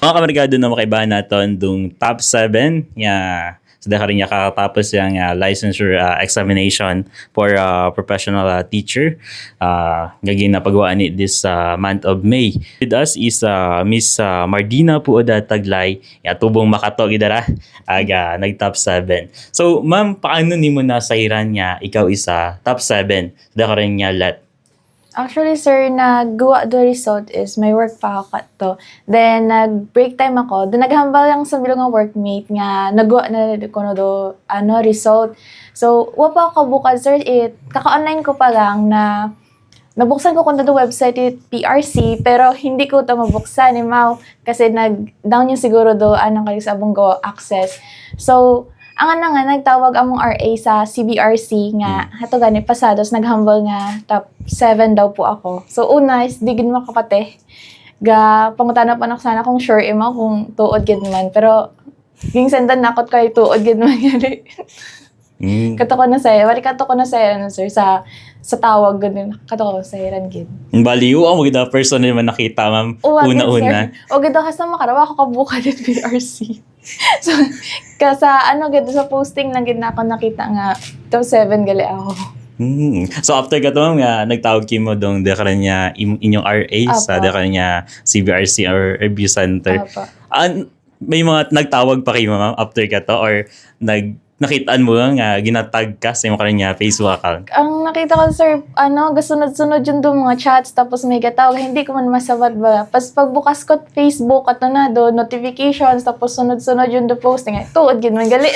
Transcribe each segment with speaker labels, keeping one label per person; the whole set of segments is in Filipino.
Speaker 1: Mga kamargado na makaibahan natin dung top 7 nga sa rin niya kakatapos yung licensure examination for professional teacher. Ngaging napagawa ni this month of May. With us is Miss Mardina Puoda Taglay. Tubong makato gidara aga nag top 7. So ma'am, paano nimo nasairan niya ikaw isa top 7 sa rin niya let?
Speaker 2: Actually, sir, naggawa do result is may work pa ako to. Then, nag-break time ako. Then, naghambal lang sa bilong nga workmate nga nagawa na ko no do, result. So, wapa ako bukad, sir, kaka-online ko pa lang na nabuksan ko kung do website PRC, pero hindi ko ito mabuksan, Mau. Kasi nag-down yung siguro do, kayo sa abong go access. So, ang nga nagtawag among RA sa CBRC nga hato gani pasados naghambal nga top 7 daw po ako. So una is digin mo kapate. Ga pangutana pa nak sana kung sure imo kung tuod gid man, pero ging sendan nakot kay tuod gid man gali. Kato ko na say, wali kato ko na say sir sa tawag ganun. Kato ko sa iran gid.
Speaker 1: Baliw ang mga person naman nakita ma'am una-una.
Speaker 2: O gid kasi makarawa ko kabuka dit PRC. So, sa gid sa posting lang gid na ako nakita nga top 7 gali ako.
Speaker 1: So after ka to ma'am nga nagtawag kimo dong de kanya inyong RA sa de kanya CBRC or review center. May mga nagtawag pa kayo ma'am after ka to or nakitaan mo nga ginatag ka sa imong kanya Facebook account?
Speaker 2: Ang nakita ko sir, gasunod-sunod yung do mga chats tapos may gatawag, hindi ko man masabad ba. Pas pagbukas ko Facebook at do notifications tapos sunod-sunod yung do posting. Tuod gid man gali.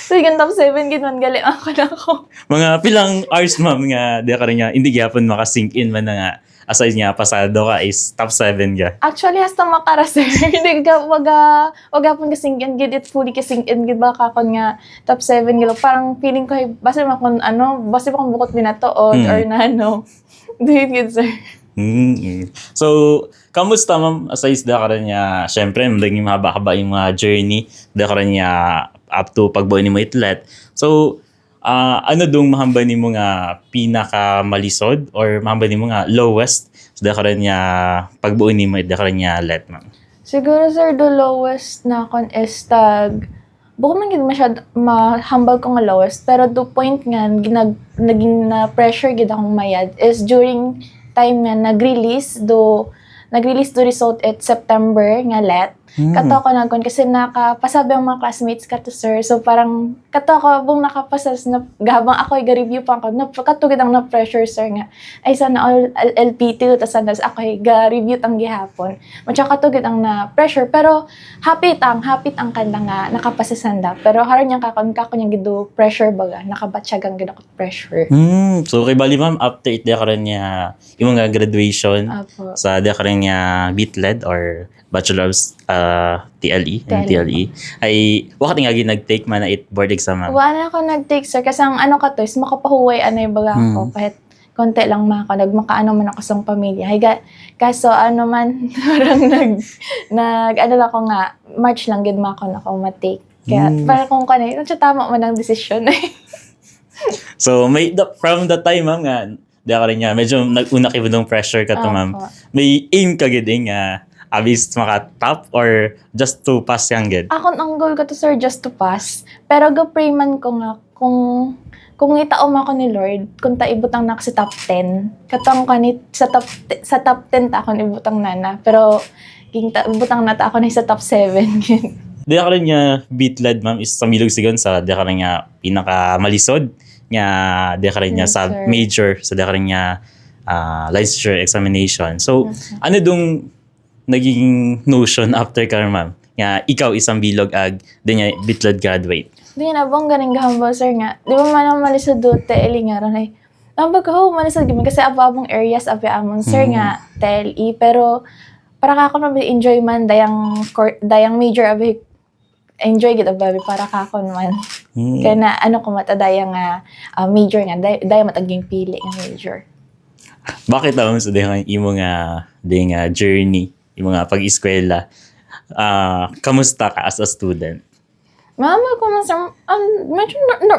Speaker 2: So yung top 7 gid man gali ako na ko.
Speaker 1: Mga pilang hours ma'am nga di ka rin nga hindi gyapon maka-sync in man na nga aside nga pasado ka is top 7 ka.
Speaker 2: Actually hasta makara sir. Hindi ka waga pon kasing gid it fully kasing gid ba kakon nga top 7 gilo. Parang feeling ko basta makon basta kung bukod binatood or nano. Dihit gid sir.
Speaker 1: So, kamusta ma'am aside da ka rin niya, syempre maging mahaba-haba yung mga journey da ka rin niya up to pagbuo ni mo itlet. So, ano dong mahamba ni mo nga pinaka malisod or mahamba ni mo nga lowest sa da niya pagbuo ni mo da niya let ma'am?
Speaker 2: Siguro sir the lowest na kon is bukod man gid masyad mahambal ko nga lowest, pero to point nga naging na pressure gid akong mayad is during time nga nag-release do result at September nga let. Kato ko nagkon kasi nakapasabi ang mga classmates kato sir. So parang kato ko bung nakapasas na gabang ako ga-review pa ako. Katugid ang na pressure sir nga. Ay sana all LPT tas sana ako ga-review tang gihapon. Matsa katugid ang na pressure pero hapit ang kanda nga nakapasasanda. Pero haron yang kakon yang gido pressure baga nakabatsagang gid ako pressure.
Speaker 1: So kay bali ma'am after it ka rin niya yung mga graduation sa ka rin niya BITLED or Bachelor of TLE ay wakati nga nag-take man na it board exam ma'am?
Speaker 2: Wala ako nag-take sir kasi ang ka to is makapahuway yung baga ako kahit konti lang makaano man ako sa pamilya. Kaso man parang nag lang ako nga March lang gid ako ma-take. Kaya para kung kanay tama man ang desisyon.
Speaker 1: So from the time ma'am nga di ka rin niya medyo nag-una kibudong pressure ka to ma'am. May aim ka gid nga abis maka-top or just to pass yang gid?
Speaker 2: Akon ang goal ko to sir just to pass. Pero go-pray man ko nga kung itaom ako ni Lord, kung taibutang na sa top 10. Katong kanit sa top 10 ta akon ibutang nana. Pero ibutang na ta ako na sa top 7.
Speaker 1: Di ka rin niya BITLED ma'am is sa milog sigon sa di ka rin niya pinaka malisod nga di ka rin niya sa major sa di ka rin niya licensure examination. So ano dong naging notion after ka ma'am nga ikaw isang bilog di niya BITLED graduate?
Speaker 2: Di na bang ganing gahambal sir nga. Di ba man malisod do TLE nga ron ay. Ang pagkaho malisod gid kasi abang areas amon sir nga TLE pero para ka ako enjoy man dayang major enjoy gid ababi para ka kon man. Kaya na ko mata dayang major nga dayang mataging pili nga major.
Speaker 1: Bakit naman sa imo nga journey yung mga pag-eskwela, kamusta ka as a student?
Speaker 2: Mama ko man sir,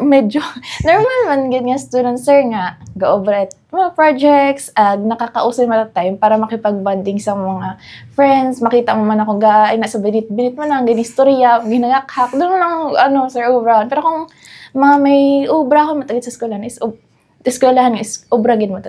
Speaker 2: medyo normal man gid nga student sir nga gaobra at mga projects, nakakausay man time para makipag-bonding sa mga friends, makita mo man ako ay nasa binit-binit man ang gini istorya, ginagakhak, doon lang sir obra. Pero kung mga may obra ako matagit sa eskwelahan is obra gid mo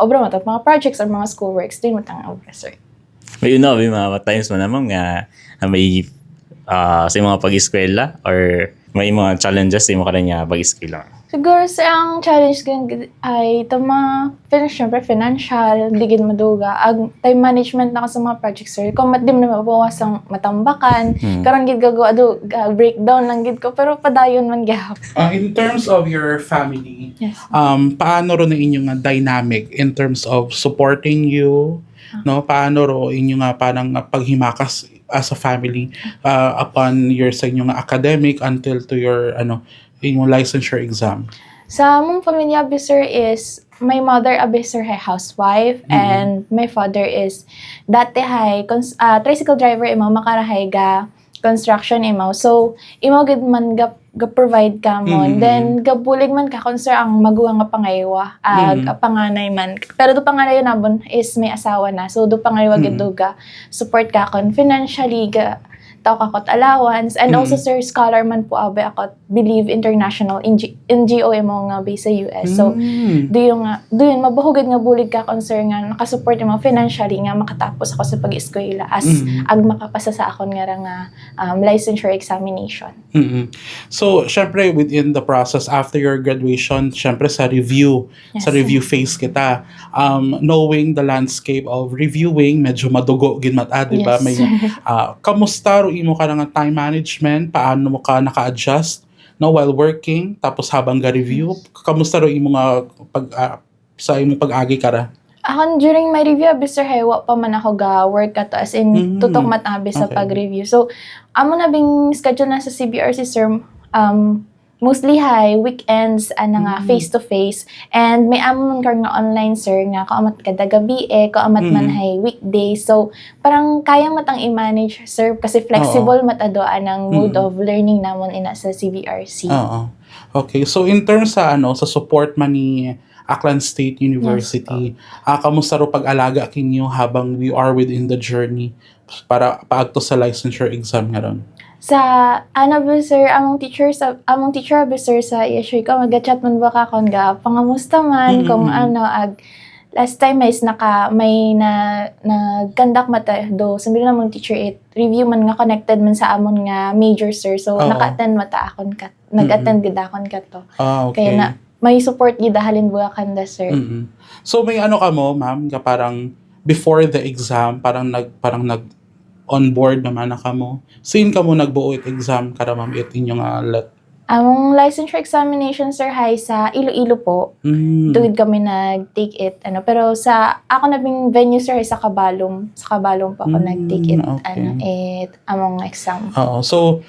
Speaker 2: obra mo mga projects or mga schoolworks din mo tang obra sir.
Speaker 1: May may mga times mo naman nga may sa mga pag-eskwela or may mga challenges sa mga kanya pag-eskwela?
Speaker 2: Siguro sa ang challenge ay syempre financial, di gid maduga. Time management na sa mga projects sir. Kung di mo na mabawas ang matambakan, karon gid gagawa breakdown lang gid ko pero padayon man gyap.
Speaker 3: In terms of your family,
Speaker 2: Yes.
Speaker 3: paano ro na inyong dynamic in terms of supporting you, no? Paano ro inyong parang paghimakas as a family upon your sa inyong academic until to your inyong licensure exam?
Speaker 2: Sa among pamilya sir is my mother sir hay housewife and my father is dati hay tricycle driver imo makarahay ga construction imo. So imo gid man ga-provide ka mo. Then gabulig man ka kung sir ang maguwang nga pangaywa panganay man. Pero do panganay nabon is may asawa na. So do pangaywa gid ga support ka kon financially ga tao kakot allowance and also sir scholar man po ako Believe International NGO imo nga based sa US. So doon mabuhugid nga bulig ka kon sir nga nakasupport mo financially nga makatapos ako sa pag-eskwela as ag makapasa sa akon nga licensure examination.
Speaker 3: So syempre within the process after your graduation, syempre sa review,
Speaker 2: Yes,
Speaker 3: sa review phase kita, knowing the landscape of reviewing, medyo madugo gid mata, di ba?
Speaker 2: Yes,
Speaker 3: May kamusta ro imo ka nga time management, paano mo ka naka-adjust no while working tapos habang ga-review, kamusta ro imo nga sa imong pag-agi kara?
Speaker 2: Ako during my review sir wa pa man ako ga work ato as in tutok matabi sa
Speaker 3: Okay.
Speaker 2: pag-review. So amo na bing schedule na sa CBRC sir mostly weekends nga face to face and may amon kar nga online sir nga kaamat kada gabi kaamat man weekday. So parang kaya matang i-manage sir kasi flexible matado ang mode of learning namon ina sa CBRC.
Speaker 3: Oo. Okay, so in terms sa sa support man ni Aklan State University, kamusta ro pag-alaga kinyo habang we are within the journey para paagto sa licensure exam nga ron?
Speaker 2: Sa sir among teacher sir sa issue ko mag-chat man ba ka kon ga pangamusta man kung last time may nag-conduct mata do sabi na mong teacher review man nga connected man sa amon nga major sir so naka-attend mata akon ka nag-attend gid akon ka to.
Speaker 3: Okay.
Speaker 2: Kaya na may support gid halin buga kanda sir.
Speaker 3: So may ka mo, ma'am, nga parang before the exam, parang nag on board naman na ka mo. Sin ka mo nagbuo it exam kada ma'am it inyong
Speaker 2: Among licensure examination sir sa Iloilo po. Tuwid kami nag-take it pero sa ako nabing venue sir sa Kabalong pa ako nag-take it
Speaker 3: okay.
Speaker 2: among exam.
Speaker 3: Oo. So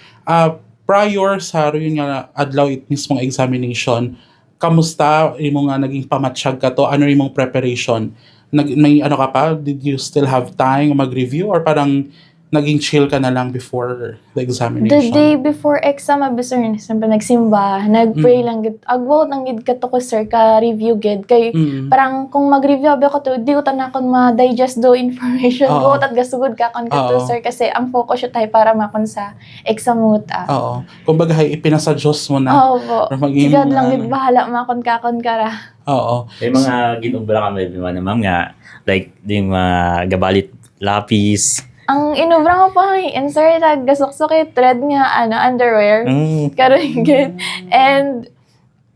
Speaker 3: prior sa yun nga adlaw it mismong examination, kamusta imo nga naging pamatsyag ka to? Ano imong preparation? May ka pa? Did you still have time mag-review or parang naging chill ka na lang before the examination?
Speaker 2: The day before exam, sir, siyempre nagsimba, nag-pray lang gid. Agwot ang gid kato ko sir ka review gid kay parang kung mag-review ako to, di ko tanakon ma-digest do information ko at gasugod ka kon kato sir kasi ang focus siya tayo para makon sa exam muta.
Speaker 3: Oo. Kumbaga ipinasa Diyos mo na.
Speaker 2: Oo. Sigad lang gid
Speaker 3: ano.
Speaker 2: bahala makon kara.
Speaker 3: Oo.
Speaker 1: May mga ginubra kami ma'am nga like di mga gabalit lapis.
Speaker 2: Ang inubra nga pa sir gasok-sok thread nga underwear. Karon gid. And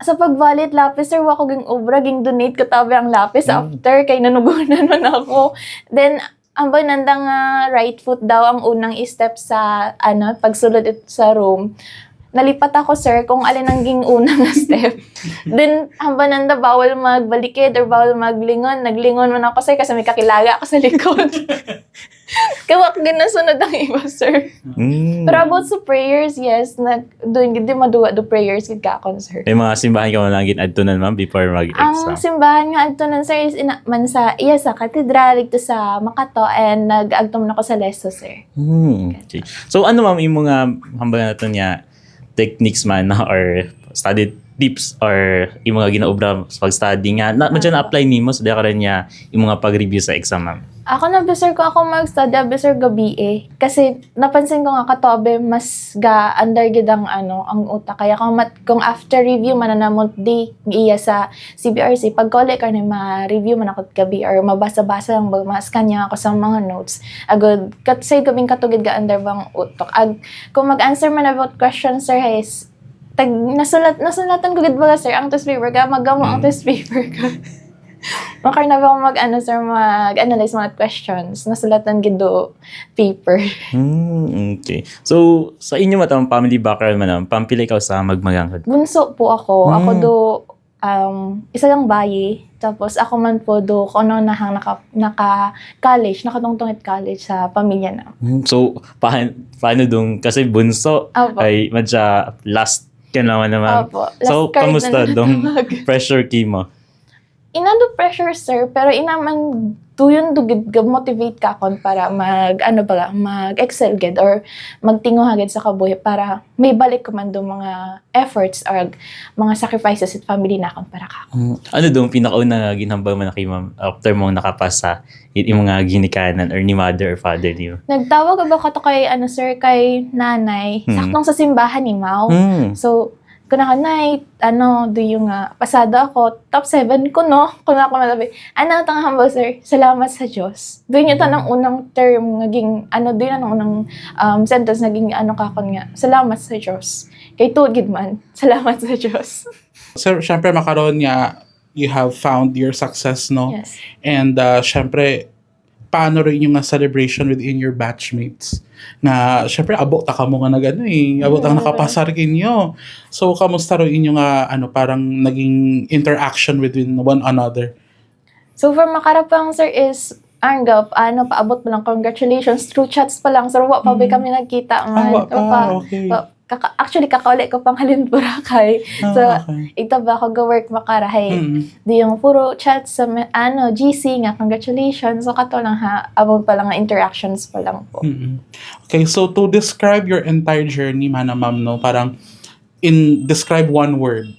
Speaker 2: sa pagbalit lapis sir wa ko ging obra ging donate ko tabi ang lapis after kay nanugunan man ako. Then ang nandang right foot daw ang unang step sa pagsulod sa room. Nalipat ako sir kung alin ang ging unang step. Then hamba nanda bawal magbalikid or bawal maglingon. Naglingon man ako sir kasi may kakilaga ako sa likod. Kawak din nasunod ang iba sir. Pero about sa prayers, yes, doon gid maduwa do prayers gid ka kon sir.
Speaker 1: May mga simbahan ka mo lang adtunan ma'am before mag-exam.
Speaker 2: Ang simbahan nga adtunan sir is man sa sa katedral dito sa Makato and nag-agto man ako sa Leso sir.
Speaker 1: Okay. So ano ma'am imo nga hambal naton niya techniques man or study tips or yung mga ginaobra sa pag-study nga na medyo na-apply nimo sa karon niya yung mga pag-review sa exam ma'am.
Speaker 2: Ako na-observe ko ako mag-study, observe gabi Kasi napansin ko nga katobe, mas ga-under gid ang ang utak. Kaya kung after review mananamot di iya sa CBRC, pag kole ka na ma-review man ako gabi or mabasa-basa lang ma-scan niya ako sa mga notes. Agud, say gabing katugid ga-under bang utak. Kung mag-answer man about questions, sir, is nasulatan ko gid ba sir ang test paper ka magamo ang test paper ka. Makar na ba ako sir, mag-analyze mga questions. Nasulatan gid do paper.
Speaker 1: Okay. So, sa inyo matang family background man, pampili ka sa magmagangkod?
Speaker 2: Bunso po ako. Ako do, isa lang bayi. Tapos ako man po do, kung ano nahang naka-college, nakatungtungit college sa pamilya na.
Speaker 1: So, paano dong, kasi bunso
Speaker 2: Opo.
Speaker 1: ay madya last ka naman naman.
Speaker 2: Opo.
Speaker 1: So,
Speaker 2: Last card
Speaker 1: kamusta
Speaker 2: na
Speaker 1: dong
Speaker 2: natawag.
Speaker 1: pressure key mo?
Speaker 2: Inado pressure, sir, pero inaman tuyon dugid motivate ka kon para mag-excel gid or magtinguha gid sa kabuhi para may balik ko man do mga efforts or mga sacrifices sa family na kon para ka.
Speaker 1: Ano dong pinakauna nga ginhambal man na kay ma'am after mong nakapasa yung mga ginikanan or ni mother or father niyo?
Speaker 2: Nagtawag ba ka to kay sir, kay nanay, saktong sa simbahan ni Mau. So, kung nakanay, do yung pasado ako, top 7 ko, no? Kung ako malabi, tang humble, sir, salamat sa Diyos. Doon yung tanong unang term, naging, doon yung unang sentence, naging kakon nga, salamat sa Diyos. Kay Tugid man, salamat sa Diyos.
Speaker 3: Sir, syempre makaroon niya, you have found your success, no?
Speaker 2: Yes.
Speaker 3: And syempre, paano rin yung celebration within your batchmates? Na syempre, abot ta ka mo nga abot ang nakapasar kinyo. So, kamusta rin yung parang naging interaction within one another?
Speaker 2: So, for makarapang, sir, is, paabot mo lang, congratulations, through chats pa lang, sir, wa pa ba kami nagkita man.
Speaker 3: Okay.
Speaker 2: Actually, kakauli ko pang halin Boracay. So,
Speaker 3: Okay.
Speaker 2: ito ba ako go-work makarahay. Di yung puro chat sa GC nga, congratulations. So, kato lang abot pa lang nga interactions pa lang po.
Speaker 3: Okay, so to describe your entire journey, ma'am, no, parang describe one word.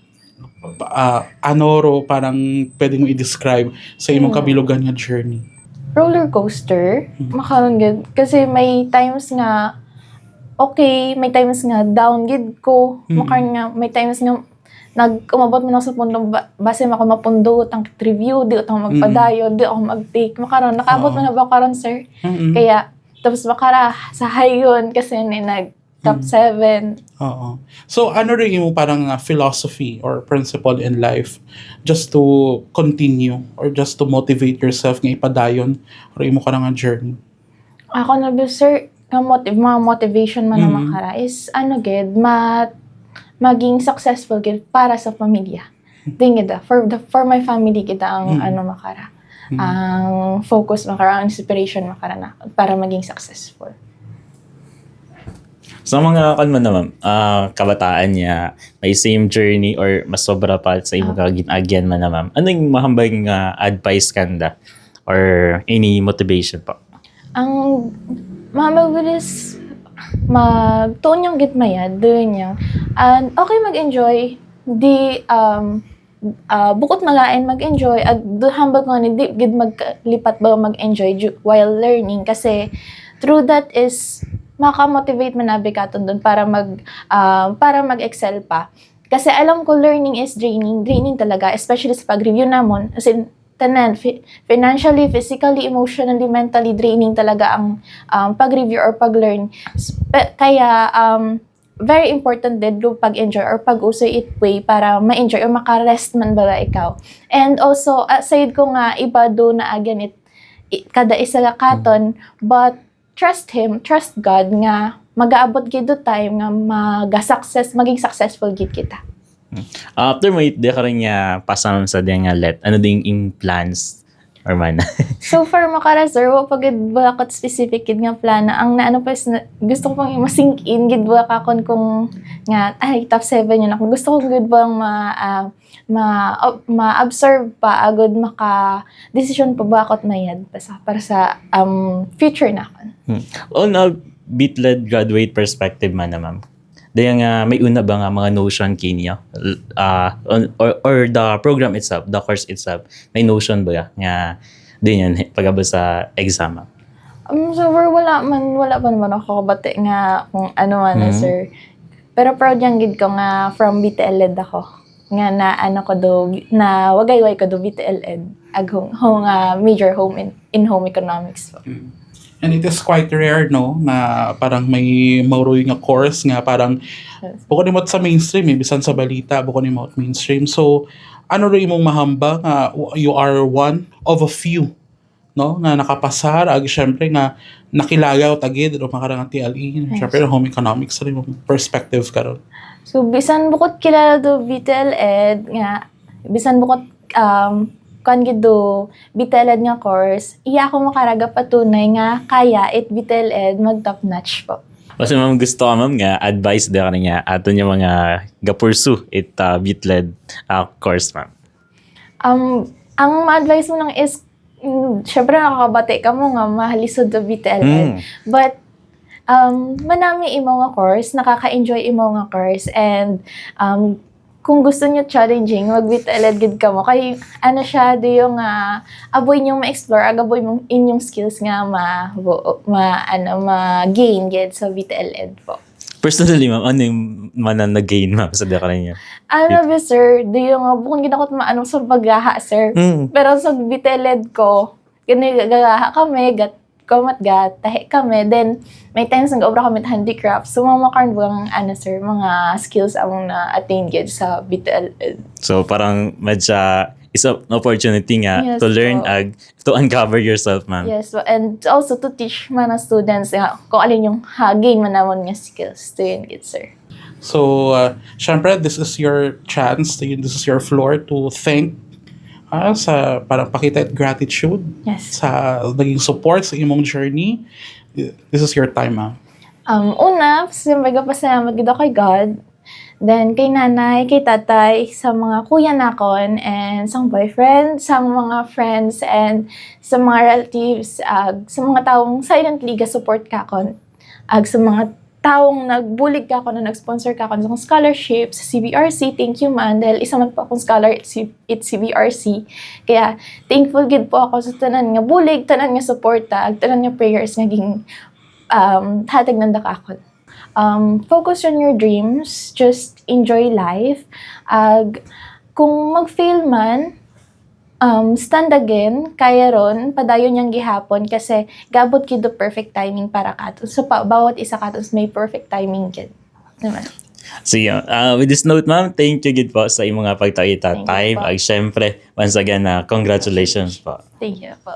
Speaker 3: Parang pwede mo i-describe sa imong kabilugan nga journey?
Speaker 2: Roller coaster, makaroon gid. Kasi may times nga okay, may times nga down gid ko. Nga may times nga umabot mo na sa puntong base ako mapundot ang review, di ako magpadayon, di ako mag-take. Makaroon, nakaabot mo na ba karon, sir? Kaya, tapos makara sa hayon kasi top 7.
Speaker 3: Oo. So, ano rin yung parang philosophy or principle in life just to continue or just to motivate yourself nga ipadayon or imo ka nga journey? Ako
Speaker 2: na ba, sir, mga motivation man na makara is gid maging successful gid para sa pamilya. Dingid for my family gid ang makara. Ang focus makara, ang inspiration makara na para maging successful.
Speaker 1: Sa mga naman, kabataan niya, may same journey or mas sobra pa sa imong ginagyan man na ma'am. Ano yung mahambang advice kanda or any motivation pa?
Speaker 2: Ang mabilis magtuon yung gitmayad doon yung and okay mag-enjoy di bukod magain mag-enjoy at hambag nga ni di gid maglipat ba mag-enjoy while learning kasi through that is maka-motivate man abi katon doon para mag-excel pa kasi alam ko learning is draining talaga especially sa pag-review namon as in tanan, financially, physically, emotionally, mentally draining talaga ang pag-review or pag-learn. Kaya, very important din do pag-enjoy or pag-usoy it way para ma-enjoy or maka-rest man ba ikaw. And also, aside ko nga, iba do na again, kada isa ka katon, but trust Him, trust God nga, mag-aabot gid do time nga maging successful gid kita.
Speaker 1: After mo di ka rin niya pasam sa diyan nga let, ano ding in plans or man?
Speaker 2: So far makara sir, wa pagid bakit specific gid nga plana. Ang gusto ko pang ma-sink in gid ba kakon kung nga top 7 yun ako. Gusto ko gid bang ma-observe pa agud maka-decision pa bakit mayad para sa future na kon.
Speaker 1: On a bit-led graduate perspective man na ma'am, Dahil nga may una ba nga mga notion kinyo? Or the program itself, the course itself, may notion ba nga din yan pagabot sa exam?
Speaker 2: So, wala pa naman ako kabati nga kung ano man na, sir. Pero proud yung gid ko nga from BTL-ed ako. Nga na ano ko do, na wagay-way ko do BTL-ed. Hong major in home economics po.
Speaker 3: And it is quite rare, no, na parang may mauroy nga course nga parang bukod ni mo sa mainstream, bisan sa balita, bukod ni mo mainstream. So, ano rin imong mahamba nga you are one of a few, no, nga nakapasar, syempre nga nakilagaw tagid o makarang TLE, syempre home economics rin yung perspective karon.
Speaker 2: So, bisan bukod kilala do BTL-ed nga, bisan bukod kan gido BTL-ed nga course, iya ako makaraga patunay nga kaya it BTL-ed mag top notch po.
Speaker 1: Kasi ma'am gusto ka ma'am nga advice da ka niya ato niya mga ga-pursue it BTL-ed course ma'am.
Speaker 2: Ang ma-advise mo lang is syempre nakakabati ka mo nga mahalisod do BTL-ed. But manami imo nga course, nakaka-enjoy imo nga course, and kung gusto niyo challenging, mag-BTL-ed gid ka mo. Kay ano siya, do yung aboy niyong ma-explore, agaboy mong inyong skills nga ma-gain gid sa BTL-ed po.
Speaker 1: Personally ma'am, ano yung nag-gain ma'am sa daka niya?
Speaker 2: Ano ba, sir? Do yung bukod ginakot maano sa paggaha, sir. Pero sa BTL-ed ko, gagaha kami, tahi kami. Then, may times nag-obra kami at handicraft. So, mamakarn bang sir, mga skills among na-attain gid sa BTL-ed.
Speaker 1: So, parang medyo is an opportunity nga
Speaker 2: Yes,
Speaker 1: to learn
Speaker 2: po.
Speaker 1: to uncover yourself, ma'am.
Speaker 2: Yes, and also to teach mga students kung alin yung gain man namon nga skills. To yun gid, sir.
Speaker 3: So, syempre, this is your chance, this is your floor to thank sa parang pakita at gratitude
Speaker 2: Yes.
Speaker 3: sa naging support sa imong journey. This is your time, ma'am.
Speaker 2: Una, siyempre pasalamat gid ako kay God. Then, kay nanay, kay tatay, sa mga kuya nakon, and sa boyfriend, sa mga friends, and sa mga relatives, sa mga taong silently ga-support kakon. Sa mga taong nagbulig kakon na nag-sponsor kakon sa scholarship sa CBRC, thank you man, dahil isa man po akong scholar at CBRC. Kaya, thankful gid po ako sa tanan nga bulig, tanan nga suporta, tanan nga prayers nga ging hatag ng dakakon. Focus on your dreams, just enjoy life. Kung mag-fail man, stand again, kaya ron, padayon niyang gihapon kasi gabot gid do perfect timing para kato. So, bawat isa katos may perfect timing gid. Diba?
Speaker 1: Sige, with this note, ma'am, thank you gid po sa imong nga pagtakita
Speaker 2: Thank you
Speaker 1: time.
Speaker 2: po.
Speaker 1: Syempre, once again, congratulations po.
Speaker 2: Thank you po.